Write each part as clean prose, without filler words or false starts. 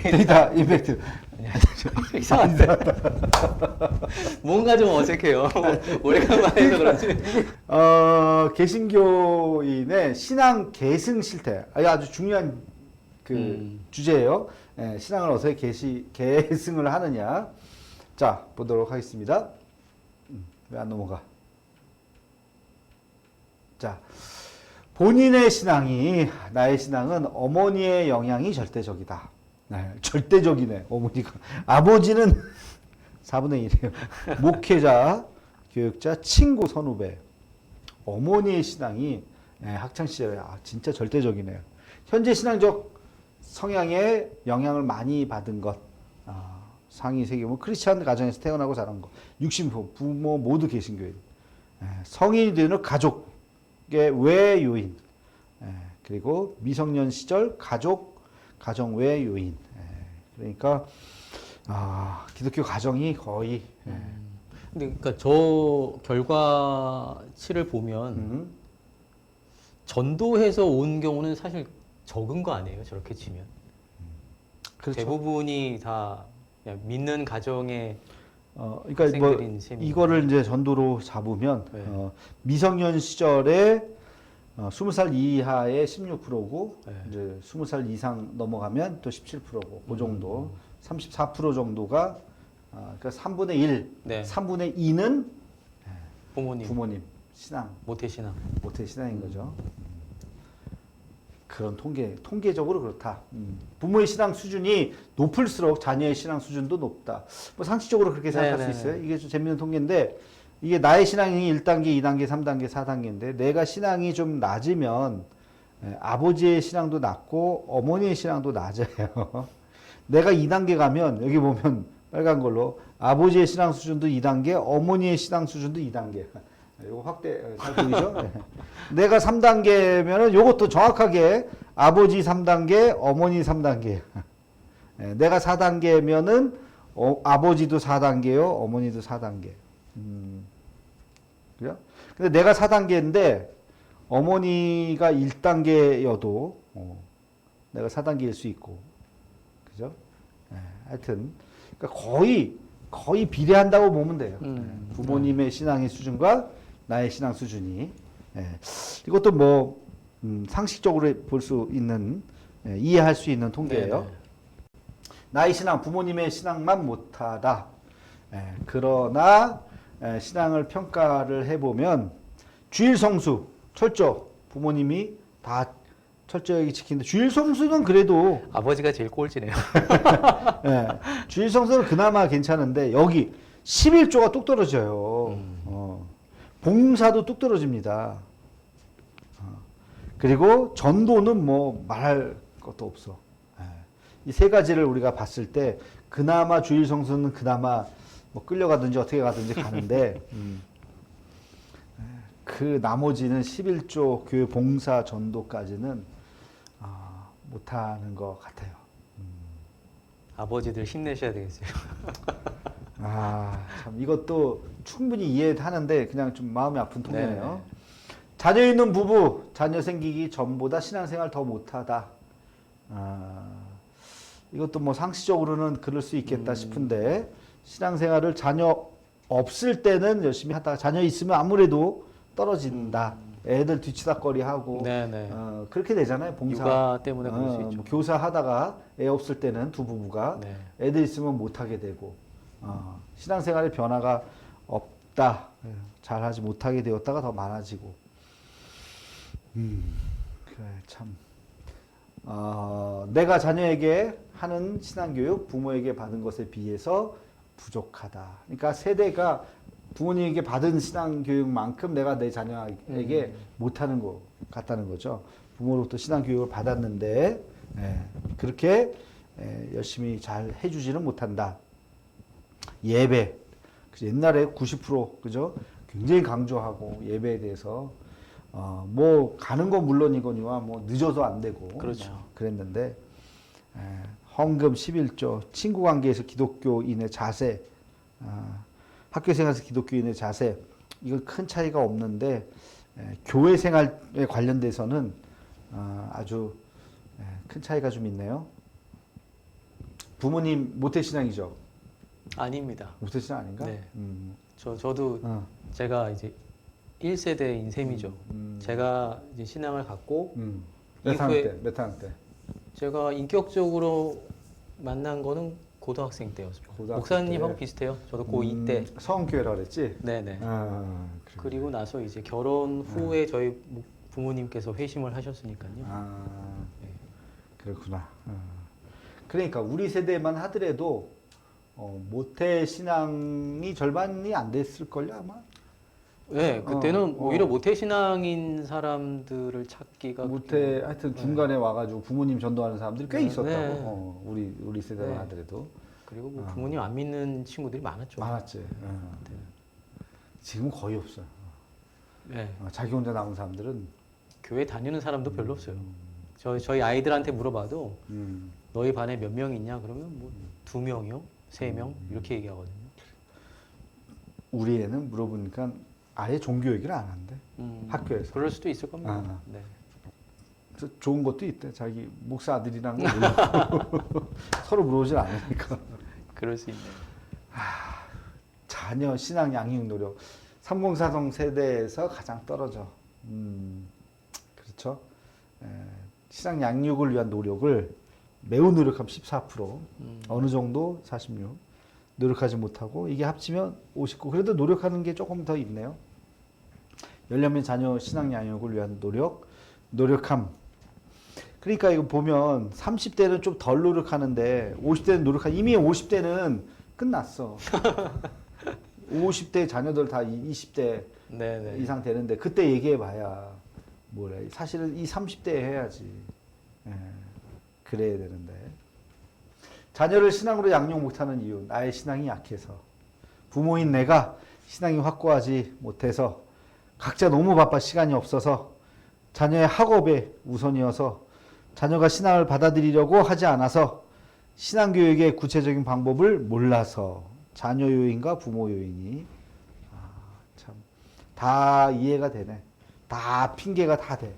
데이터 임팩트. 이상한데? 뭔가 좀 어색해요. 오래간만에 해서 그런지. 개신교인의 신앙 계승 실태. 아주 중요한 주제예요. 예, 신앙을 어떻게 계승을 하느냐. 자, 보도록 하겠습니다. 왜 안 넘어가? 자, 본인의 신앙이, 나의 신앙은 어머니의 영향이 절대적이다. 네, 절대적이네, 어머니가. 아버지는 4분의 1이에요. 목회자, 교육자, 친구, 선후배. 어머니의 신앙이 학창시절에 진짜 절대적이네요. 현재 신앙적 성향에 영향을 많이 받은 것. 상위 세계뭐 크리스찬 가정에서 태어나고 자란 것. 육신부, 부모 모두 개신교인. 성인이 되는 가족의 외 요인. 그리고 미성년 시절 가정 외 요인. 그러니까 기독교 가정이 거의. 근데 그러니까 저 결과치를 보면 전도해서 온 경우는 사실 적은 거 아니에요? 저렇게 치면. 그렇죠. 대부분이 다 그냥 믿는 가정에 그러니까 학생들인 셈이니까. 이거를 이제 전도로 잡으면 네. 미성년 시절에 20살 이하의 16%고 네. 이제 20살 이상 넘어가면 또 17%고 그 정도 34% 정도가 그러니까 3분의 1, 네. 3분의 2는 부모님 신앙, 모태신앙. 모태 신앙인 거죠. 그런 통계적으로 그렇다. 부모의 신앙 수준이 높을수록 자녀의 신앙 수준도 높다. 뭐 상식적으로 그렇게 생각할 네네네. 수 있어요. 이게 좀 재밌는 통계인데, 이게 나의 신앙이 1단계, 2단계, 3단계, 4단계인데, 내가 신앙이 좀 낮으면 아버지의 신앙도 낮고 어머니의 신앙도 낮아요. 내가 2단계 가면 여기 보면 빨간 걸로 아버지의 신앙 수준도 2단계, 어머니의 신앙 수준도 2단계. 요거 확대 잘 보이죠? 네. 내가 3단계면은 요것도 정확하게 아버지 3단계, 어머니 3단계. 네, 내가 4단계면은 아버지도 4단계요, 어머니도 4단계. 그죠? 근데 내가 4단계인데 어머니가 1단계여도 내가 4단계일 수 있고. 그죠? 네, 하여튼 그러니까 거의 비례한다고 보면 돼요. 부모님의 신앙의 수준과 나의 신앙 수준이. 이것도 뭐 상식적으로 볼 수 있는 이해할 수 있는 통계예요. 네네. 나의 신앙, 부모님의 신앙만 못하다. 그러나 신앙을 평가를 해보면 주일 성수, 철저, 부모님이 다 철저하게 지키는데 주일 성수는 그래도 아버지가 제일 꼴찌네요. 주일 성수는 그나마 괜찮은데 여기 11조가 뚝 떨어져요. 봉사도 뚝 떨어집니다. 그리고 전도는 뭐 말할 것도 없어. 이 세 가지를 우리가 봤을 때 그나마 주일 성수는 그나마 뭐 끌려가든지 어떻게 가든지 가는데 그 나머지는 11조 교회 봉사 전도까지는 못하는 것 같아요. 아버지들 힘내셔야 되겠어요. 참 이것도 충분히 이해하는데 그냥 좀 마음이 아픈 통계네요. 네네. 자녀 있는 부부, 자녀 생기기 전보다 신앙생활 더 못하다. 이것도 뭐 상식적으로는 그럴 수 있겠다 싶은데 신앙생활을 자녀 없을 때는 열심히 하다가 자녀 있으면 아무래도 떨어진다. 애들 뒤치다거리 하고 네네. 그렇게 되잖아요. 봉사. 육아 때문에 그럴 수 있죠. 뭐 교사 하다가 애 없을 때는 두 부부가 네. 애들 있으면 못하게 되고 신앙생활에 변화가 없다. 잘하지 못하게 되었다가 더 많아지고. 그래 참. 내가 자녀에게 하는 신앙교육 부모에게 받은 것에 비해서 부족하다. 그러니까 세대가 부모님에게 받은 신앙교육만큼 내가 내 자녀에게 못하는 것 같다는 거죠. 부모로부터 신앙교육을 받았는데 그렇게 열심히 잘 해주지는 못한다. 예배. 옛날에 90% 그죠? 굉장히 강조하고 예배에 대해서 뭐 가는 건 물론이거니와 뭐 늦어도 안 되고 그렇죠. 뭐 그랬는데 헌금 11조, 친구 관계에서 기독교인의 자세, 학교 생활에서 기독교인의 자세 이건 큰 차이가 없는데 교회 생활에 관련돼서는 아주 큰 차이가 좀 있네요. 부모님 모태신앙이죠? 아닙니다. 모태신앙 아닌가? 네. 음. 저도 어. 제가 이제 1세대인 셈이죠. 제가 이제 신앙을 갖고 몇 학년 이후에 때? 몇 학년 때? 제가 인격적으로 만난 거는 고등학생 때였습니다. 고등학생 목사님하고 때. 비슷해요. 저도 고2 때. 성교회라 그랬지? 네네. 아, 그리고 나서 이제 결혼 후에 저희 부모님께서 회심을 하셨으니까요. 아, 네. 그렇구나. 그러니까 우리 세대만 하더라도 모태 신앙이 절반이 안 됐을걸요 아마. 네, 그때는 어. 오히려 모태신앙인 사람들을 찾기가 모태 하여튼 중간에 와가지고 부모님 전도하는 사람들이 꽤 네. 있었다고. 네. 우리 세대만 네. 하더라도 그리고 뭐 부모님 안 믿는 친구들이 많았죠. 많았지. 네. 지금은 거의 없어요. 네. 자기 혼자 남은 사람들은 교회 다니는 사람도 별로 없어요. 저희 아이들한테 물어봐도 너희 반에 몇 명 있냐 그러면 뭐 2명이요, 3명 이렇게 얘기하거든요. 우리 애는 물어보니까 아예 종교 얘기를 안 한대. 학교에서. 그럴 수도 있을 겁니다. 아. 네. 그래서 좋은 것도 있대. 자기 목사 아들이란 거 모르고 서로 물어보질 않으니까. 그럴 수 있네요. 자녀 신앙 양육 노력 3040 세대에서 가장 떨어져. 그렇죠. 신앙 양육을 위한 노력을 매우 노력하면 14%, 어느 정도 46, 노력하지 못하고 이게 합치면 59. 그래도 노력하는 게 조금 더 있네요. 10명 자녀 신앙 양육을 위한 노력함. 그러니까 이거 보면 30대는 좀 덜 노력하는데 50대는 이미 50대는 끝났어. 50대 자녀들 다 20대 네네. 이상 되는데 그때 얘기해 봐야 뭐래. 사실은 이 30대에 해야지. 예, 그래야 되는데. 자녀를 신앙으로 양육 못하는 이유, 나의 신앙이 약해서. 부모인 내가 신앙이 확고하지 못해서 각자 너무 바빠 시간이 없어서 자녀의 학업에 우선이어서 자녀가 신앙을 받아들이려고 하지 않아서 신앙교육의 구체적인 방법을 몰라서 자녀 요인과 부모 요인이 참 다 이해가 되네. 다 핑계가 다 돼.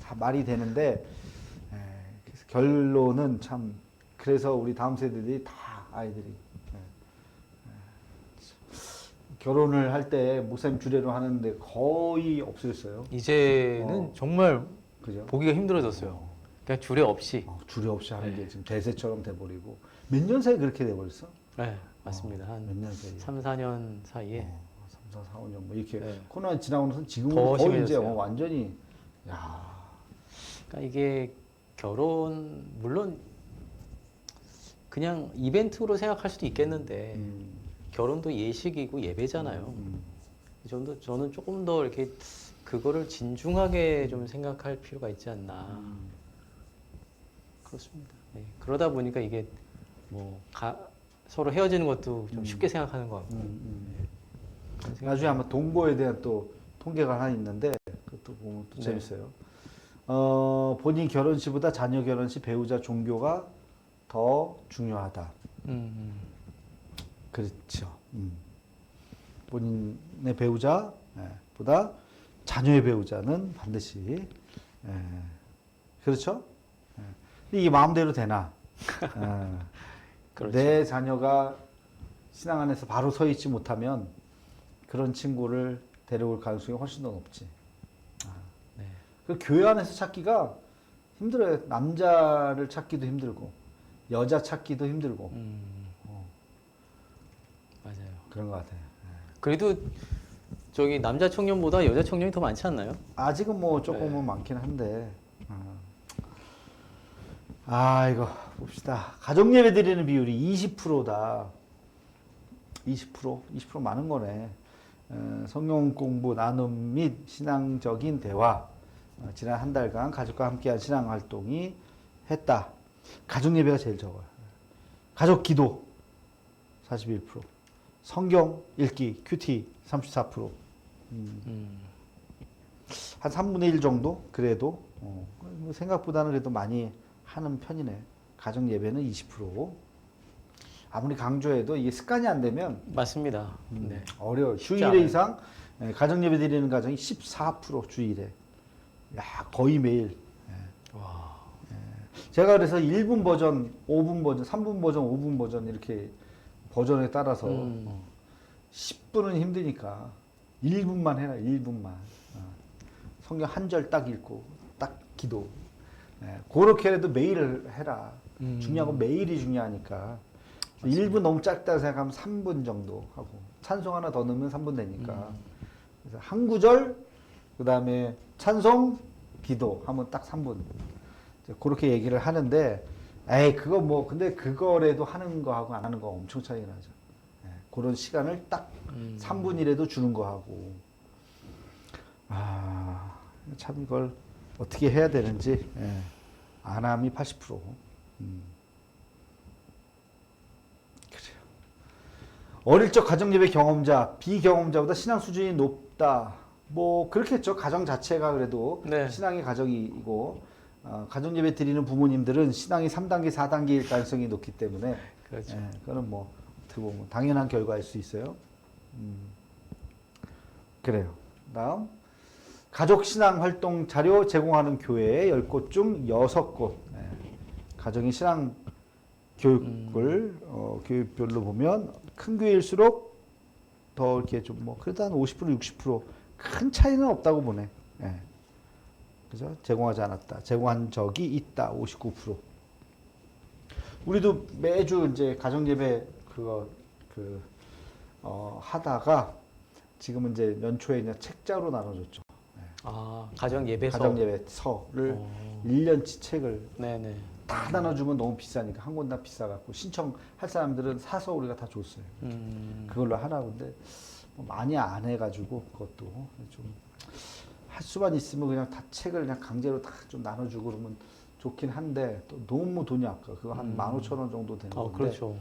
다 말이 되는데 그래서 결론은 참 그래서 우리 다음 세대들이 다 아이들이 결혼을 할 때 목사님 주례로 하는데 거의 없어졌어요. 이제는 정말 그죠? 보기가 힘들어졌어요. 그냥 주례 없이. 주례 없이 하는 네. 게 지금 대세처럼 돼버리고 몇 년 사이에 그렇게 돼버렸어? 네, 맞습니다. 몇 한 년 사이에? 3, 4년 사이에 3, 4, 4, 5년 뭐 이렇게 네. 코로나 지나고 나서 지금은 더 거의 이제 심해졌어요. 완전히 야 그러니까 이게 결혼 물론 그냥 이벤트로 생각할 수도 있겠는데 결혼도 예식이고 예배잖아요. 저는 조금 더 이렇게 그거를 진중하게 좀 생각할 필요가 있지 않나. 그렇습니다. 네. 그러다 보니까 이게 뭐 서로 헤어지는 것도 좀 쉽게 생각하는 것 같고. 그런 생각이 나중에 아마 동거에 대한 또 통계가 하나 있는데 그것도 보면 또 네. 재밌어요. 본인 결혼 시보다 자녀 결혼 시 배우자 종교가 더 중요하다. 그렇죠. 본인의 배우자보다 자녀의 배우자는 반드시 그렇죠. 이게 마음대로 되나? 그렇죠. 내 자녀가 신앙 안에서 바로 서 있지 못하면 그런 친구를 데려올 가능성이 훨씬 더 높지. 네. 그 교회 안에서 찾기가 힘들어요. 남자를 찾기도 힘들고 여자 찾기도 힘들고 맞아요. 그런 것 같아요. 그래도 저기 남자 청년보다 여자 청년이 더 많지 않나요? 아직은 뭐 조금은 네. 많긴 한데. 이거 봅시다. 가정 예배 드리는 비율이 20%다. 20% 많은 거네. 성경 공부 나눔 및 신앙적인 대화. 지난 한 달간 가족과 함께한 신앙 활동이 했다. 가정 예배가 제일 적어요. 가족 기도 41%. 성경 읽기 큐티 34%. 한 3분의 1 정도 그래도 생각보다는 그래도 많이 하는 편이네. 가정 예배는 20%. 아무리 강조해도 이게 습관이 안 되면 맞습니다. 네. 어려워. 쉽지 주일에 않아요. 이상 가정 예배 드리는 가정이 14% 주일에. 야 거의 매일. 와. 제가 그래서 1분 버전, 5분 버전, 3분 버전, 5분 버전 이렇게 버전에 따라서 10분은 힘드니까 1분만 해라. 1분만. 성경 한 절 딱 읽고 딱 기도. 그렇게라도 매일 해라. 중요한 건 매일이 중요하니까. 1분 너무 짧다 생각하면 3분 정도 하고 찬송 하나 더 넣으면 3분 되니까. 그래서 한 구절 그다음에 찬송 기도 하면 딱 3분. 그렇게 얘기를 하는데 에이 그거 뭐 근데 그거라도 하는 거하고 안 하는 거 엄청 차이가 나죠. 그런 시간을 딱 3분이라도 주는 거하고 참 이걸 어떻게 해야 되는지 안함이 80%. 그래요. 어릴 적 가정예배 경험자, 비경험자보다 신앙 수준이 높다. 뭐 그렇겠죠. 가정 자체가 그래도 네. 신앙의 가정이고 가정예배 드리는 부모님들은 신앙이 3단계, 4단계일 가능성이 높기 때문에 그렇죠. 그거는 뭐 어떻게 보면 당연한 결과일 수 있어요. 그래요. 다음 가족 신앙 활동 자료 제공하는 교회 10곳 중 6곳 가정의 신앙 교육을 교육별로 보면 큰 교회일수록 더 이렇게 좀 뭐 그래도 한 50% 60%큰 차이는 없다고 보네. 그죠? 제공하지 않았다. 제공한 적이 있다. 59%. 우리도 매주 이제 가정 예배 하다가 지금은 이제 연초에 그냥 책자로 나눠줬죠. 가정 예배서. 가정 예배서를 1년치 책을 네네. 다 나눠주면 너무 비싸니까 한 권당 비싸갖고 신청할 사람들은 사서 우리가 다 줬어요. 그걸로 하라고. 근데 뭐 많이 안 해가지고 그것도 좀 할 수만 있으면 그냥 다 책을 그냥 강제로 다 좀 나눠주고 그러면 좋긴 한데 또 너무 돈이 아까 그거 한 15,000원 정도 되는 건데. 그렇죠.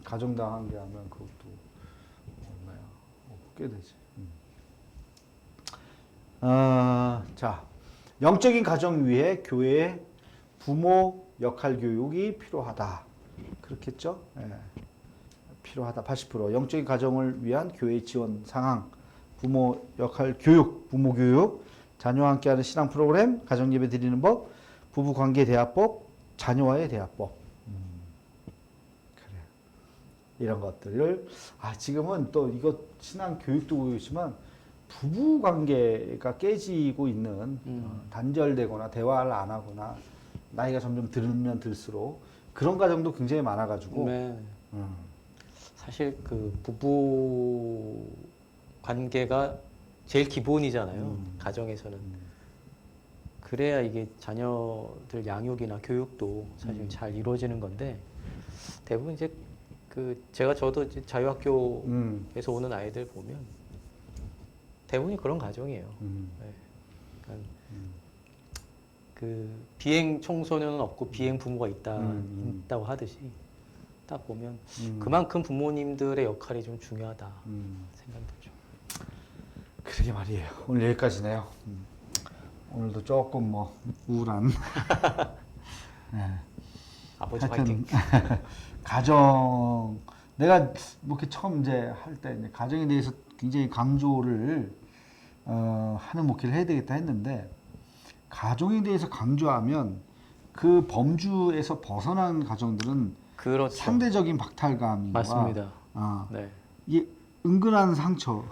가정당 한 개 하면 그것도 얼마야? 꽤 되지. 자, 영적인 가정 위해 교회의 부모 역할 교육이 필요하다. 그렇겠죠? 필요하다. 80%. 영적인 가정을 위한 교회의 지원 상황, 부모 역할 교육, 부모 교육, 자녀와 함께하는 신앙 프로그램, 가정 예배 드리는 법, 부부 관계 대화법, 자녀와의 대화법. 그래. 이런 것들을 지금은 또 이거 신앙 교육도 보이지만 부부 관계가 깨지고 있는 단절되거나 대화를 안 하거나 나이가 점점 들면 들수록 그런 가정도 굉장히 많아가지고. 네. 사실 그 부부 관계가 제일 기본이잖아요. 가정에서는. 그래야 이게 자녀들 양육이나 교육도 사실 잘 이루어지는 건데 대부분 이제 저도 이제 자유학교에서 오는 아이들 보면 대부분이 그런 가정이에요. 네. 그러니까 그 비행 청소년은 없고 비행 부모가 있다고 하듯이 딱 보면 그만큼 부모님들의 역할이 좀 중요하다 생각이 들죠. 그러게 말이에요. 오늘 여기까지네요. 오늘도 조금 뭐 우울한. 아버지 화이팅. 가정 내가 뭐 이렇게 처음 이제 할 때 이제 가정에 대해서 굉장히 강조를 하는 목회를 해야 되겠다 했는데 가정에 대해서 강조하면 그 범주에서 벗어난 가정들은 그렇죠. 상대적인 박탈감과 맞습니다. 네. 이게 은근한 상처,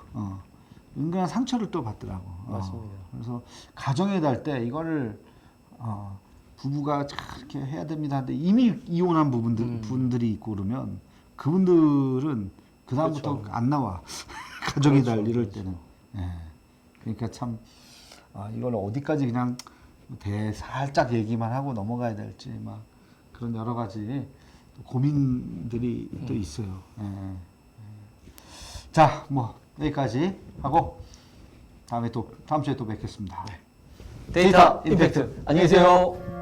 은근한 상처를 또 받더라고. 맞습니다. 그래서 가정에 달 때 이거를 부부가 이렇게 해야 됩니다. 근데 이미 이혼한 분들이 있고 그러면 그분들은 그 다음부터 그렇죠. 안 나와. 가정에 달 그렇죠. 이럴 때는. 그러니까 참 이걸 어디까지 그냥 살짝 얘기만 하고 넘어가야 될지 막 그런 여러 가지 고민들이 또 있어요. 자, 뭐 여기까지 하고 다음 주에 또 뵙겠습니다. 데이터 임팩트. 안녕히 계세요.